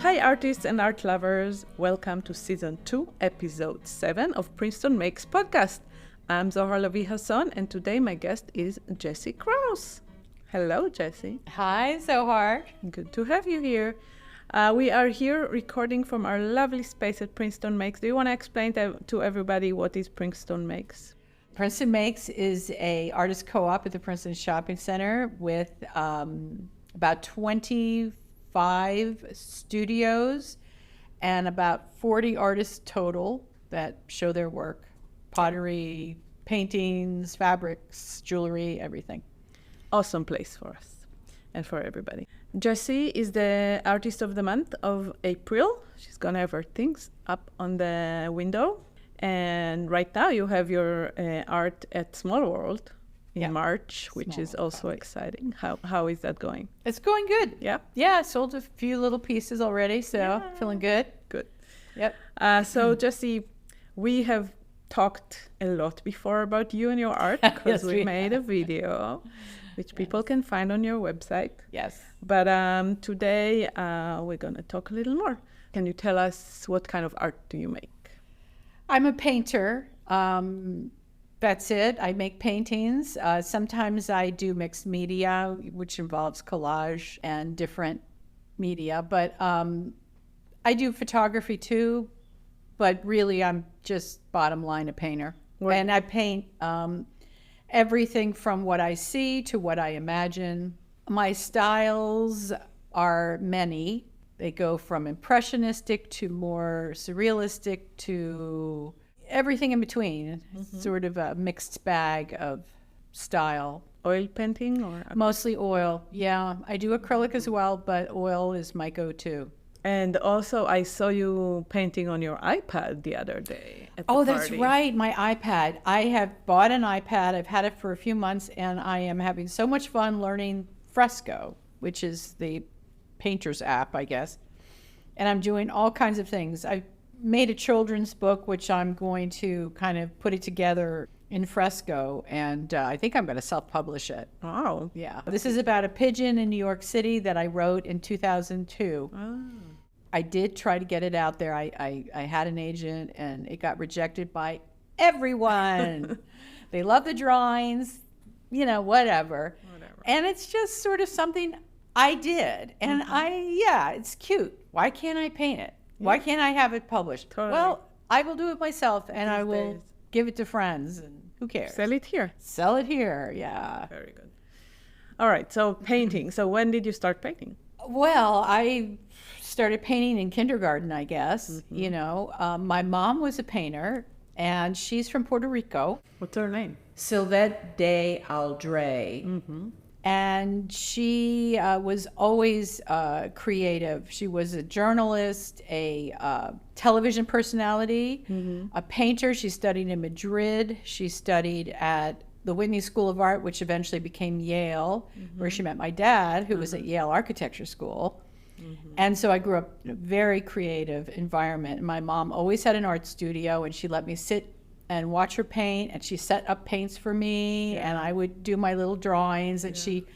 Hi artists and art lovers, welcome to Season 2, Episode 7 of Princeton Makes podcast. I'm Zohar Lavi-Hasson and today my guest is Jessie Krause. Hello Jessie. Hi Zohar. Good to have you here. We are here recording from our lovely space at Princeton Makes. Do you want to explain to everybody what is Princeton Makes? Princeton Makes is a artist co-op at the Princeton Shopping Center with about 25 studios and about 40 artists total that show their work. Pottery, paintings, fabrics, jewelry, everything. Awesome place for us and for everybody. Jessie is the artist of the month of April. She's gonna have her things up on the window. And right now you have your art at Small World in March, which is also exciting. How is that going? It's going good. Yeah? Yeah, I sold a few little pieces already, so feeling good. Good. Yep. So Jessie, we have talked a lot before about you and your art because Yes, we made a video which people can find on your website. Yes. But today we're going to talk a little more. Can you tell us what kind of art do you make? I'm a painter. That's it. I make paintings. Sometimes I do mixed media, which involves collage and different media. But I do photography too. But really, I'm just bottom line a painter. And I paint everything from what I see to what I imagine. My styles are many. They go from impressionistic to more surrealistic to everything in between. Sort of a mixed bag of style. Oil painting or? Mostly oil, yeah. I do acrylic as well, but oil is my go-to. And also I saw you painting on your iPad the other day at the Oh, party. that's right, my iPad. I have bought an iPad. I've had it for a few months, and I am having so much fun learning Fresco, which is the painter's app, I guess. And I'm doing all kinds of things. I made a children's book, which I'm going to kind of put it together in Fresco, and I think I'm going to self-publish it. Wow. Yeah. This is about a pigeon in New York City that I wrote in 2002. Oh. I did try to get it out there. I had an agent, and it got rejected by everyone. They love the drawings, whatever. And it's just sort of something I did. And it's cute. Why can't I paint it? Why can't I have it published? Totally. Well, I will do it myself, and I will days. give it to friends, and who cares? Sell it here. Sell it here, yeah. Very good. All right, so painting. So when did you start painting? Well, I started painting in kindergarten, I guess. My mom was a painter, and she's from Puerto Rico. What's her name? Sylvette de Aldre. And she was always creative. She was a journalist, a television personality, a painter. She studied in Madrid. She studied at the Whitney School of Art, which eventually became Yale, where she met my dad, who was at Yale Architecture School. And so I grew up in a very creative environment. My mom always had an art studio, and she let me sit and watch her paint, and she set up paints for me, and I would do my little drawings, and she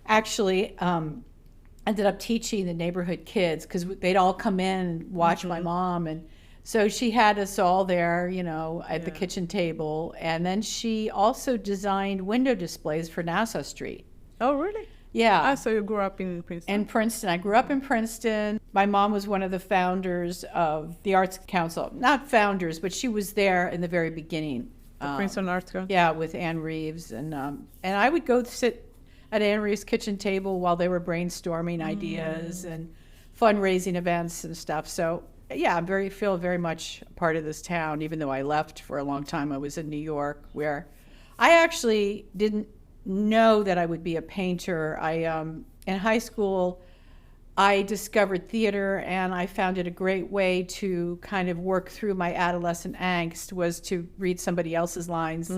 actually ended up teaching the neighborhood kids because they'd all come in and watch my mom, and so she had us all there, at the kitchen table, and then she also designed window displays for Nassau Street. Oh, really? Yeah. So you grew up in Princeton? In Princeton. I grew up in Princeton. My mom was one of the founders of the Arts Council. Not founders, but she was there in the very beginning. The Princeton Arts Council? Yeah, with Ann Reeves. And I would go sit at Ann Reeves' kitchen table while they were brainstorming ideas and fundraising events and stuff. So, yeah, I feel very much a part of this town, even though I left for a long time. I was in New York, where I actually didn't know that I would be a painter. In high school, I discovered theater, and I found it a great way to kind of work through my adolescent angst was to read somebody else's lines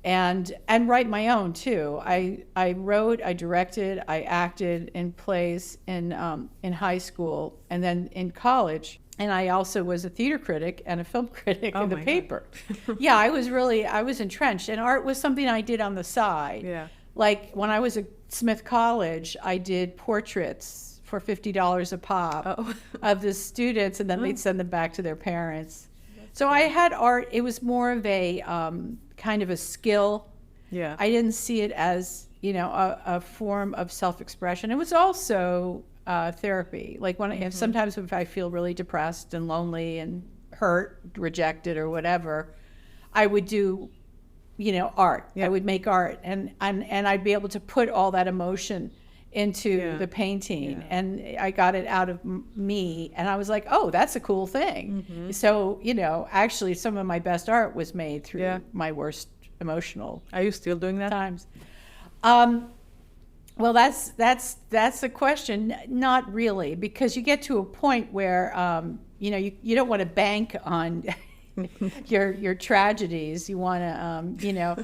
and write my own too. I wrote, I directed, I acted in plays in high school, and then in college. And I also was a theater critic and a film critic in the paper. Yeah, I was entrenched. And art was something I did on the side. Yeah. Like when I was at Smith College, I did portraits for $50 a pop of the students, and then they'd send them back to their parents. So I had art. It was more of a kind of a skill. Yeah. I didn't see it as, you know, a form of self-expression. It was also therapy. Like if sometimes if I feel really depressed and lonely and hurt, rejected or whatever, I would do, you know, art. I would make art, and I'd be able to put all that emotion into the painting, and I got it out of me, and I was like, oh, that's a cool thing. So, you know, actually some of my best art was made through my worst emotional. Are you still doing that? Times. Well, that's a question. Not really, because you get to a point where you know, you don't want to bank on your tragedies. You want to you know,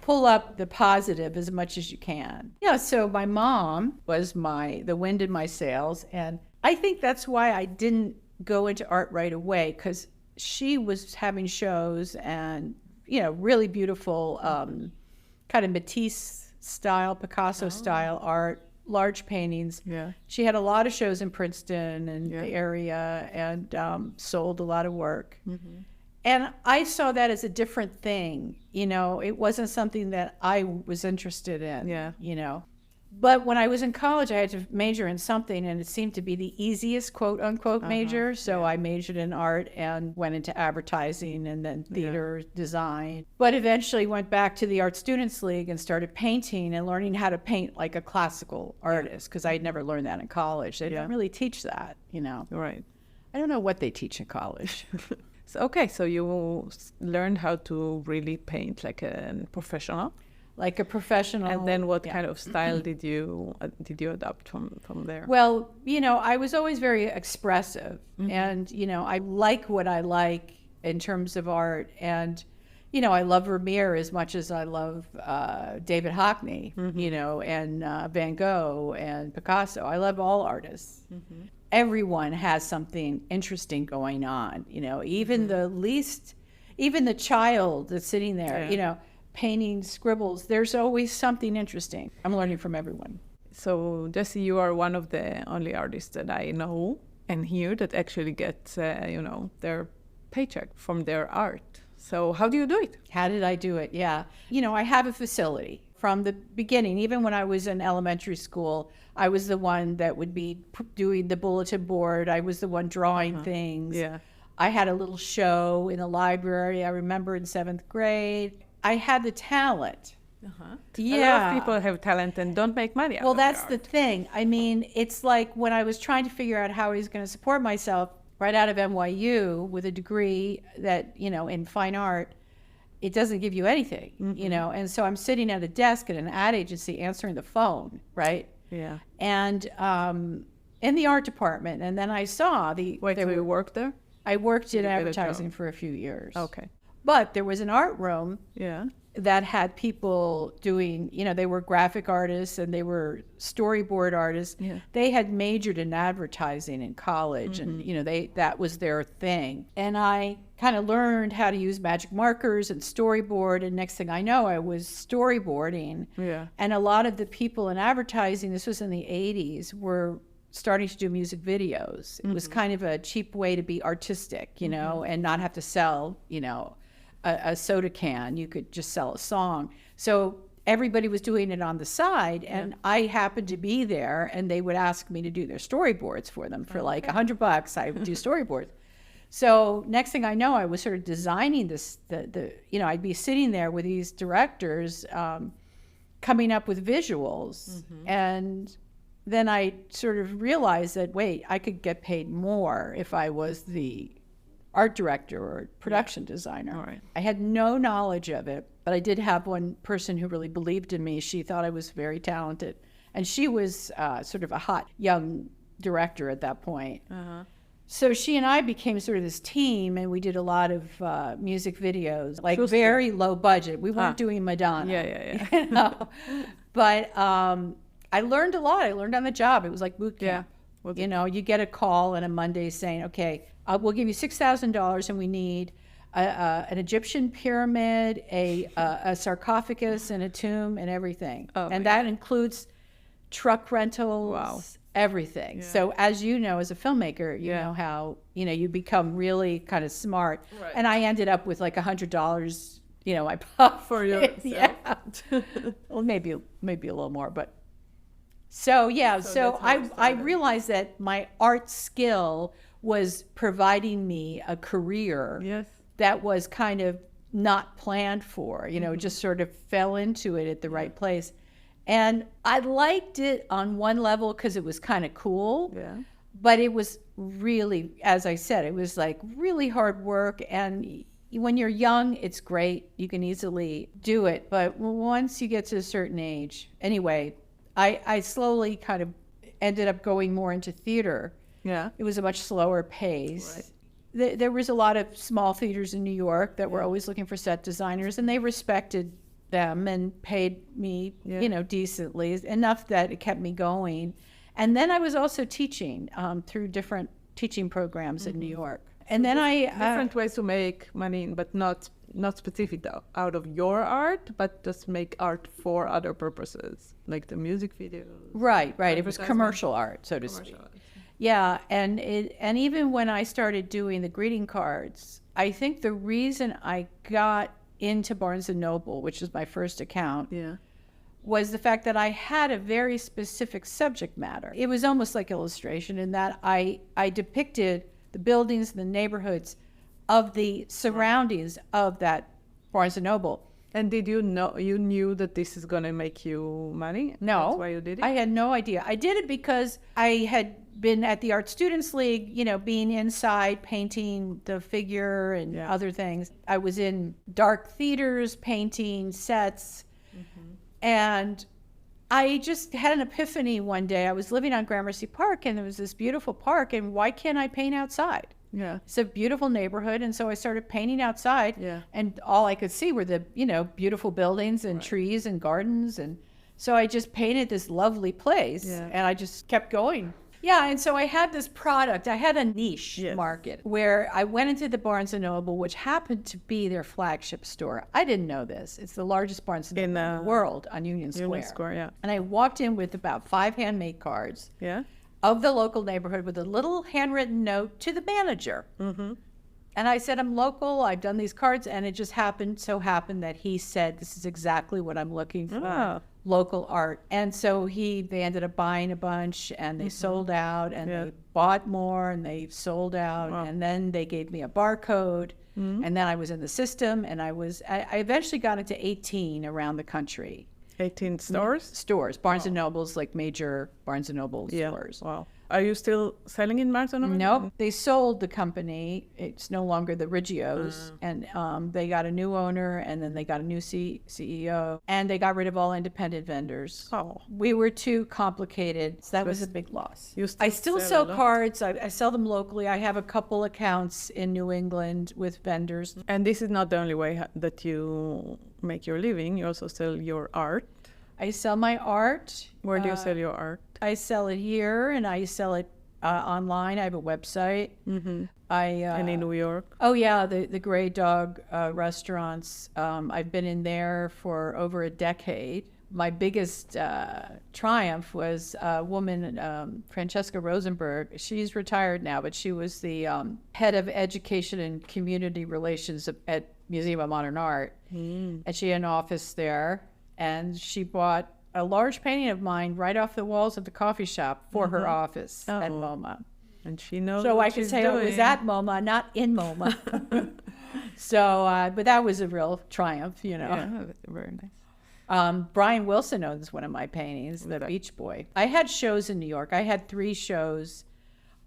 pull up the positive as much as you can. Yeah, so my mom was the wind in my sails, and I think that's why I didn't go into art right away, because she was having shows and, you know, really beautiful kind of Matisse style, Picasso style art, large paintings. Yeah. She had a lot of shows in Princeton and the area, and sold a lot of work. And I saw that as a different thing, you know. It wasn't something that I was interested in, you know. But when I was in college, I had to major in something, and it seemed to be the easiest, quote unquote, major. So I majored in art and went into advertising and then theater design. But eventually went back to the Art Students League and started painting and learning how to paint like a classical artist, because I had never learned that in college. They didn't really teach that, you know. Right. I don't know what they teach in college. So you learned how to really paint like a professional? Like a professional. And then what kind of style did you adopt from there? Well, you know, I was always very expressive, and, you know, I like what I like in terms of art, and, you know, I love Vermeer as much as I love David Hockney, you know, and Van Gogh and Picasso. I love all artists. Everyone has something interesting going on, you know, even even the child that's sitting there, you know, painting scribbles. There's always something interesting. I'm learning from everyone. So, Jessie, you are one of the only artists that I know and hear that actually get, you know, their paycheck from their art. So how do you do it? How did I do it? Yeah. You know, I have a facility. From the beginning, even when I was in elementary school, I was the one that would be doing the bulletin board. I was the one drawing things. Yeah. I had a little show in the library, I remember, in 7th grade. I had the talent. Yeah. A lot of people have talent and don't make money out of that's their the thing. I mean, it's like when I was trying to figure out how I was going to support myself right out of NYU with a degree that, you know, in fine art, it doesn't give you anything, you know. And so I'm sitting at a desk at an ad agency answering the phone, right? Yeah. And in the art department. And then I saw Wait, so you worked there? I worked in advertising for a few years. Okay. But there was an art room that had people doing, you know, they were graphic artists and they were storyboard artists. Yeah. They had majored in advertising in college, and, you know, that was their thing. And I kind of learned how to use magic markers and storyboard, and next thing I know, I was storyboarding. Yeah. And a lot of the people in advertising, this was in the 80s, were starting to do music videos. It was kind of a cheap way to be artistic, you know, and not have to sell, you know, a soda can. You could just sell a song. So everybody was doing it on the side, and I happened to be there, and they would ask me to do their storyboards for them for like $100. I would do storyboards. So next thing I know, I was sort of designing this, you know, I'd be sitting there with these directors coming up with visuals, and then I sort of realized that, wait, I could get paid more if I was the art director or production designer. All right. I had no knowledge of it, but I did have one person who really believed in me. She thought I was very talented, and she was sort of a hot young director at that point. So she and I became sort of this team, and we did a lot of music videos, like very low budget. We weren't doing Madonna. Yeah. You know? But I learned a lot. I learned on the job. It was like boot camp. Yeah. You know, you get a call on a Monday saying, okay, we'll give you $6,000, and we need an Egyptian pyramid, a sarcophagus, and a tomb, and everything. Oh, and that includes truck rentals, everything. Yeah. So as you know, as a filmmaker, you know how, you become really kind of smart. Right. And I ended up with like $100, I bought For yourself. Yeah. Well, maybe a little more, but so that's how it I started. realized that my art skill was providing me a career Yes. that was kind of not planned for, Mm-hmm. just sort of fell into it at the right place. And I liked it on one level because it was kind of cool, Yeah. but it was really, as I said, it was like really hard work. And when you're young, it's great. You can easily do it. But once you get to a certain age, anyway, I slowly kind of ended up going more into theater. Yeah. It was a much slower pace. Right. There was a lot of small theaters in New York that were always looking for set designers, and they respected them and paid me, decently, enough that it kept me going. And then I was also teaching through different teaching programs in New York. And then Different ways to make money, but not specific though, out of your art, but just make art for other purposes, like the music videos. Right. It was advertisement. commercial art, so to speak. Yeah, and even when I started doing the greeting cards, I think the reason I got into Barnes & Noble, which was my first account, was the fact that I had a very specific subject matter. It was almost like illustration in that I depicted the buildings and the neighborhoods of the surroundings of that Barnes & Noble. And did you know, you knew that this is going to make you money? No. That's why you did it? I had no idea. I did it because I had been at the Art Students League, being inside, painting the figure and other things. I was in dark theaters, painting sets. And I just had an epiphany one day. I was living on Gramercy Park, and there was this beautiful park, and why can't I paint outside? Yeah. It's a beautiful neighborhood, and so I started painting outside. Yeah. And all I could see were the, beautiful buildings and trees and gardens, and so I just painted this lovely place, and I just kept going. Yeah, and so I had this product. I had a niche market where I went into the Barnes & Noble, which happened to be their flagship store. I didn't know this. It's the largest Barnes & Noble in the world on Union Square. Union Square, yeah. And I walked in with about 5 handmade cards of the local neighborhood with a little handwritten note to the manager. And I said, I'm local, I've done these cards, and it just so happened that he said, this is exactly what I'm looking for, local art. And so they ended up buying a bunch, and they sold out, and they bought more, and they sold out, and then they gave me a barcode, and then I was in the system, and I eventually got into 18 around the country. 18 stores? Stores, Barnes & Noble's, like major Barnes & Noble stores. Wow. Are you still selling in Barnes & Noble? Nope. They sold the company. It's no longer the Riggios. And they got a new owner, and then they got a new CEO. And they got rid of all independent vendors. Oh. We were too complicated. So that was a big loss. I still sell cards. I sell them locally. I have a couple accounts in New England with vendors. And this is not the only way that you make your living. You also sell your art. I sell my art. Where do you sell your art? I sell it here, and I sell it online. I have a website. And in New York? Oh, yeah, the Grey Dog restaurants. I've been in there for over a decade. My biggest triumph was a woman, Francesca Rosenberg. She's retired now, but she was the head of education and community relations at Museum of Modern Art. And she had an office there, and she bought a large painting of mine right off the walls of the coffee shop for her office at MoMA. And she knows So what I could she's say doing. it was at MoMA, not in MoMA. So, but that was a real triumph, Yeah, very nice. Brian Wilson owns one of my paintings, the Beach Boy. I had shows in New York. I had 3 shows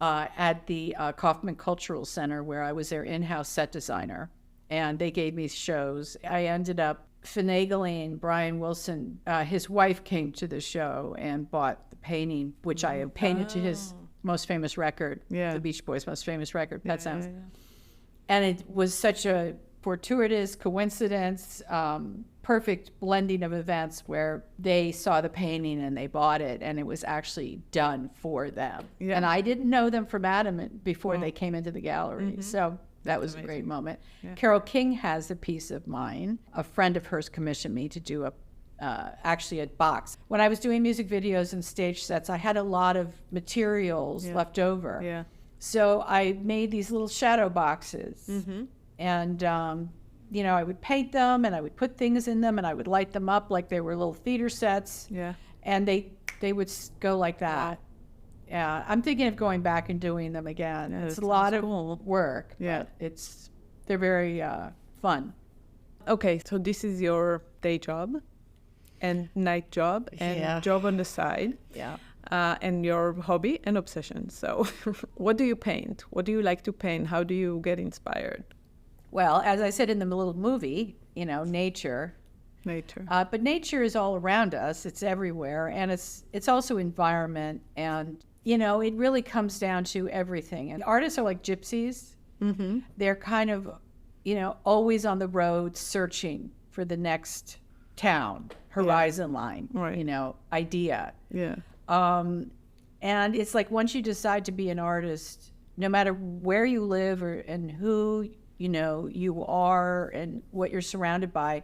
at the Kaufman Cultural Center, where I was their in-house set designer. And they gave me shows. I ended up finagling Brian Wilson. His wife came to the show and bought the painting, which I had painted to his most famous record, the Beach Boys' most famous record, Pet Sounds. And it was such a fortuitous coincidence, perfect blending of events where they saw the painting and they bought it, and it was actually done for them. And I didn't know them from Adam before they came into the gallery. So that was a great moment. Carole King has a piece of mine. A friend of hers commissioned me to do actually a box. When I was doing music videos and stage sets, I had a lot of materials left over. Yeah. So I made these little shadow boxes. And, I would paint them and I would put things in them and I would light them up like they were little theater sets. Yeah. And they would go like that. Yeah, I'm thinking of going back and doing them again. Yeah, it's that a lot sounds of cool. work. Yeah. But they're very fun. Okay, so this is your day job and night job and job on the side. Yeah. And your hobby and obsession. So what do you paint? What do you like to paint? How do you get inspired? Well, as I said in the little movie, nature. Nature. But nature is all around us. It's everywhere. And it's also environment. And, it really comes down to everything. And artists are like gypsies. They're kind of, always on the road searching for the next town, horizon line, idea. Yeah. And it's like once you decide to be an artist, no matter where you live and who, you are and what you're surrounded by,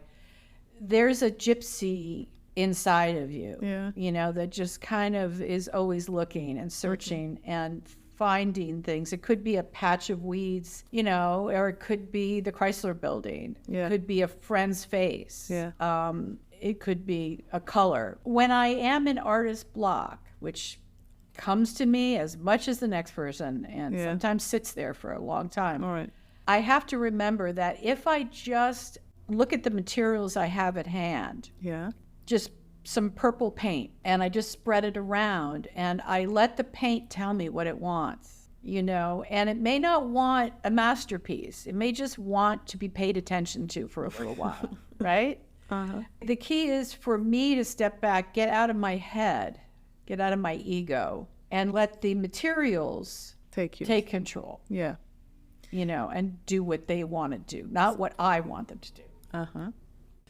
there's a gypsy inside of you, that just kind of is always looking and searching and finding things. It could be a patch of weeds, or it could be the Chrysler building. Yeah. It could be a friend's face. Yeah. It could be a color. When I am in artist block, which comes to me as much as the next person and sometimes sits there for a long time, All right. I have to remember that if I just look at the materials I have at hand, just some purple paint, and I just spread it around and I let the paint tell me what it wants, and it may not want a masterpiece. It may just want to be paid attention to for a little while, right? The key is for me to step back, get out of my head, get out of my ego, and let the materials take control. Yeah. And do what they want to do, not what I want them to do.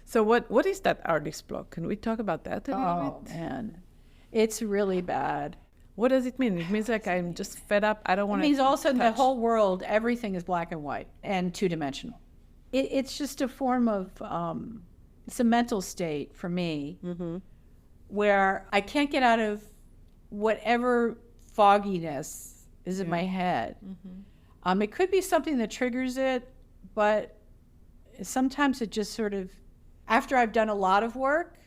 So what is that artist block? Can we talk about that a little bit? Oh, man. It's really bad. What does it mean? It means like I'm just fed up. I don't want to. It means also the whole world, everything is black and white and two-dimensional. It's just a form of, it's a mental state for me where I can't get out of whatever fogginess is in my head. It could be something that triggers it, but sometimes it just sort of, after I've done a lot of work,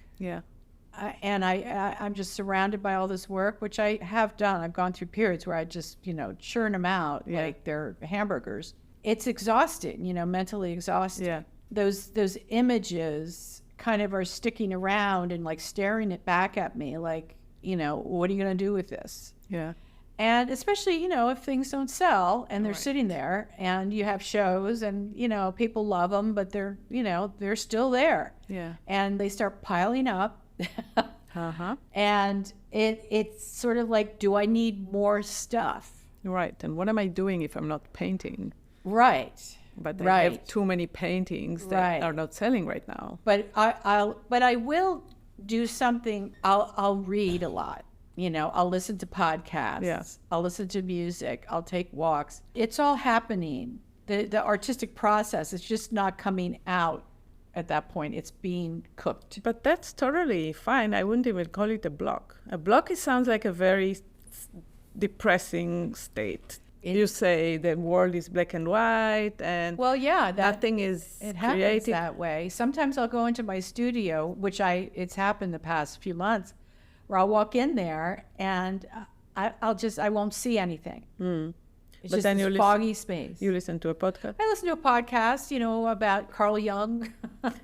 and I'm just surrounded by all this work, which I have done. I've gone through periods where I just, churn them out like they're hamburgers. It's exhausting, mentally exhausting. Yeah. Those images kind of are sticking around and like staring it back at me like, what are you going to do with this? Yeah. And especially, if things don't sell and they're sitting there and you have shows and, people love them, but they're, they're still there. Yeah. And they start piling up. And it's sort of like, do I need more stuff? Right. And what am I doing if I'm not painting? Right. But I have too many paintings that are not selling right now. But I will do something. I'll read a lot. I'll listen to podcasts. Yeah. I'll listen to music. I'll take walks. It's all happening. The artistic process is just not coming out at that point. It's being cooked. But that's totally fine. I wouldn't even call it a block. A block, it sounds like a very depressing state. You say the world is black and white and nothing is it happens creative. That way. Sometimes I'll go into my studio, which it's happened the past few months, where I'll walk in there and I won't see anything. It's But just then this foggy space. You listen to a podcast? I listen to a podcast, about Carl Jung,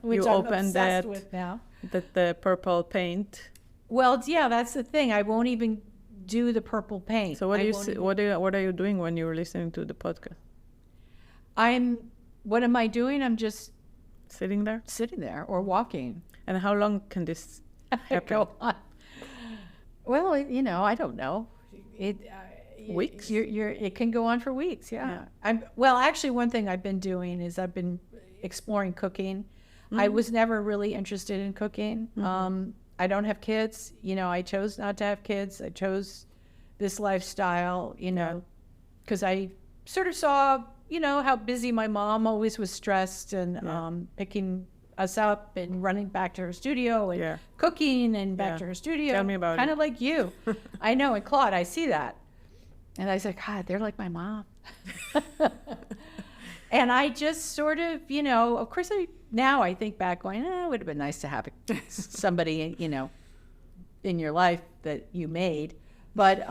which I'm obsessed with now. The purple paint. Well, yeah, that's the thing. I won't even do the purple paint. So what are you doing when you're listening to the podcast? What am I doing? I'm just sitting there or walking. And how long can this happen? Go on. Well, I don't know. Weeks? It can go on for weeks. Yeah. Actually, one thing I've been doing is I've been exploring cooking. I was never really interested in cooking. I don't have kids. I chose not to have kids. I chose this lifestyle, because I sort of saw, how busy my mom always was stressed and picking us up and running back to her studio and cooking and back to her studio. Tell me about kind it. of like you. I know. And Claude, I see that. And I said, God, they're like my mom. And I just sort of, of course, now I think back going, it would have been nice to have somebody, in your life that you made. But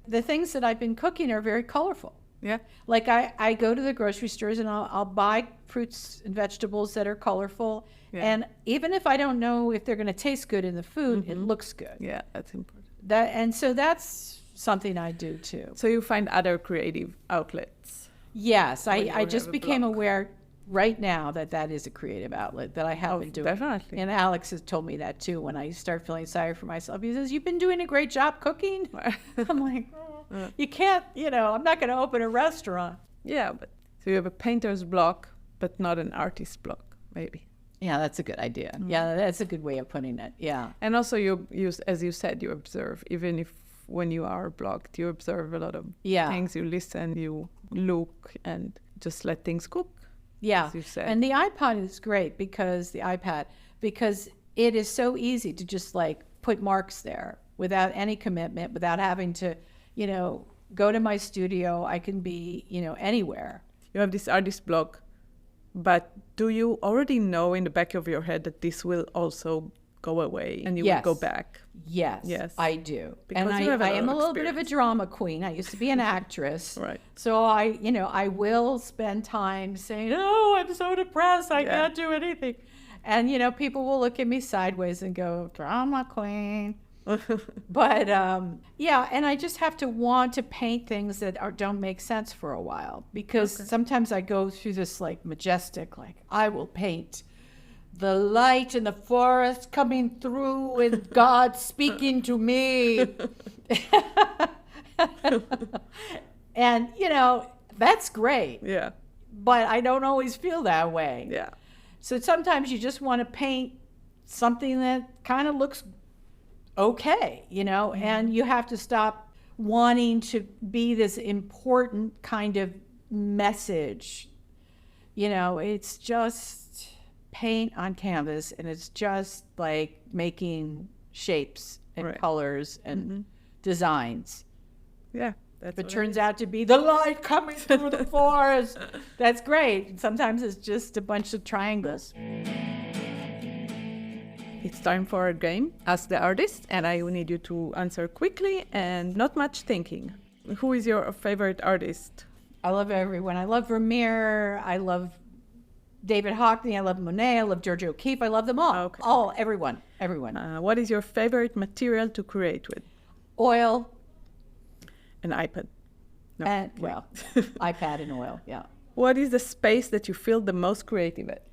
the things that I've been cooking are very colorful. Yeah. Like I go to the grocery stores and I'll buy fruits and vegetables that are colorful. Yeah. And even if I don't know if they're going to taste good in the food, it looks good. Yeah, that's important. And so that's something I do too. So you find other creative outlets. Yes, I just became aware right now that is a creative outlet that I have been doing. Definitely. And Alex has told me that too when I start feeling sorry for myself. He says, you've been doing a great job cooking. I'm like, you can't, I'm not going to open a restaurant. Yeah, but so you have a painter's block, but not an artist's block, maybe. Yeah, that's a good idea. Yeah, that's a good way of putting it. Yeah. And also you as you said, you observe, even if when you are blocked, you observe a lot of things, you listen, you look, and just let things cook. Yeah. As you said. And the iPad is great because it is so easy to just like put marks there without any commitment, without having to, go to my studio. I can be, anywhere. You have this artist block, but do you already know in the back of your head that this will also go away and you will go back? Yes, I do. Because and I am a little bit of a drama queen. I used to be an actress. Right. So I will spend time saying, oh, I'm so depressed. I can't do anything. And, people will look at me sideways and go, drama queen. But, and I just have to want to paint things that don't make sense for a while. Because sometimes I go through this, like, majestic, like, I will paint the light in the forest coming through and God speaking to me. And, that's great. Yeah. But I don't always feel that way. Yeah. So sometimes you just want to paint something that kind of looks okay, and you have to stop wanting to be this important kind of message. It's just paint on canvas, and it's just like making shapes and colors and designs. Yeah. If it turns out to be the light coming through the forest, that's great. Sometimes it's just a bunch of triangles. It's time for a game, Ask the Artist, and I will need you to answer quickly and not much thinking. Who is your favorite artist? I love everyone. I love Vermeer. I love David Hockney. I love Monet. I love Georgia O'Keeffe. I love them all. Okay. Everyone. What is your favorite material to create with? Oil. An iPad. No. And, iPad and oil, yeah. What is the space that you feel the most creative at?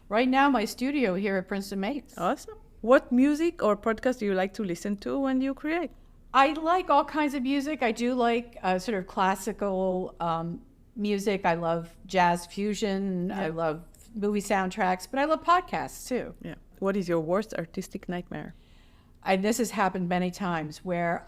Right now, my studio here at Princeton Makes. Awesome. What music or podcast do you like to listen to when you create? I like all kinds of music. I do like sort of classical music. I love jazz fusion. I love movie soundtracks, but I love podcasts too. Yeah. What is your worst artistic nightmare? This has happened many times where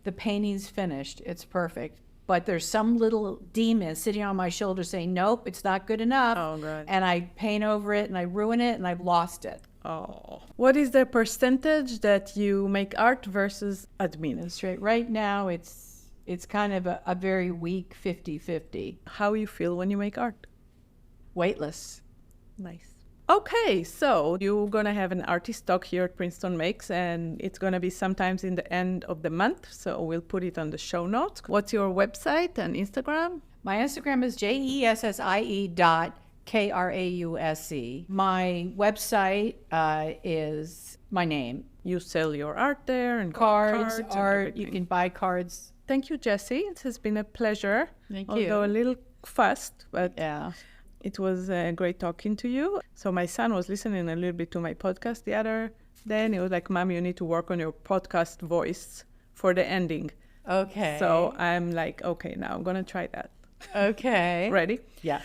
the painting's finished. It's perfect. But there's some little demon sitting on my shoulder saying, nope, it's not good enough. Oh, God. And I paint over it and I ruin it and I've lost it. Oh. What is the percentage that you make art versus administrate? Right now, it's kind of a very weak 50-50. How you feel when you make art? Weightless. Nice. Okay, so you're going to have an artist talk here at Princeton Makes, and it's going to be sometimes in the end of the month, so we'll put it on the show notes. What's your website and Instagram? My Instagram is JESSIE.KRAUSE. My website is my name. You sell your art there and cards, and art. everything. You can buy cards. Thank you, Jessie. It has been a pleasure. Thank you. you. Although a little fast, but yeah. It was great talking to you. So my son was listening a little bit to my podcast the other day, and he was like, Mom, you need to work on your podcast voice for the ending. Okay. So I'm like, okay, now I'm going to try that. Okay. Ready? Yeah.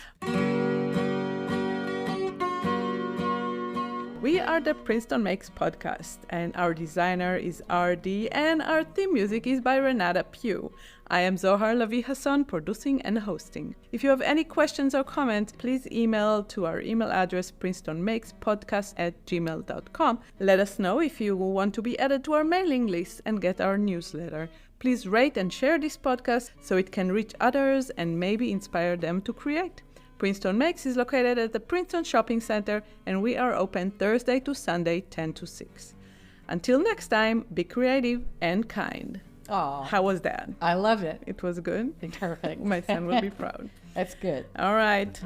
We are the Princeton Makes podcast, and our designer is RD, and our theme music is by Renata Pugh. I am Zohar Lavi-Hasson, producing and hosting. If you have any questions or comments, please email to our email address, princetonmakespodcast@gmail.com. Let us know if you want to be added to our mailing list and get our newsletter. Please rate and share this podcast so it can reach others and maybe inspire them to create. Princeton Makes is located at the Princeton Shopping Center, and we are open Thursday to Sunday, 10 to 6. Until next time, be creative and kind. Oh, How was that? I love it. It was good? Perfect. My son will be proud. That's good. All right.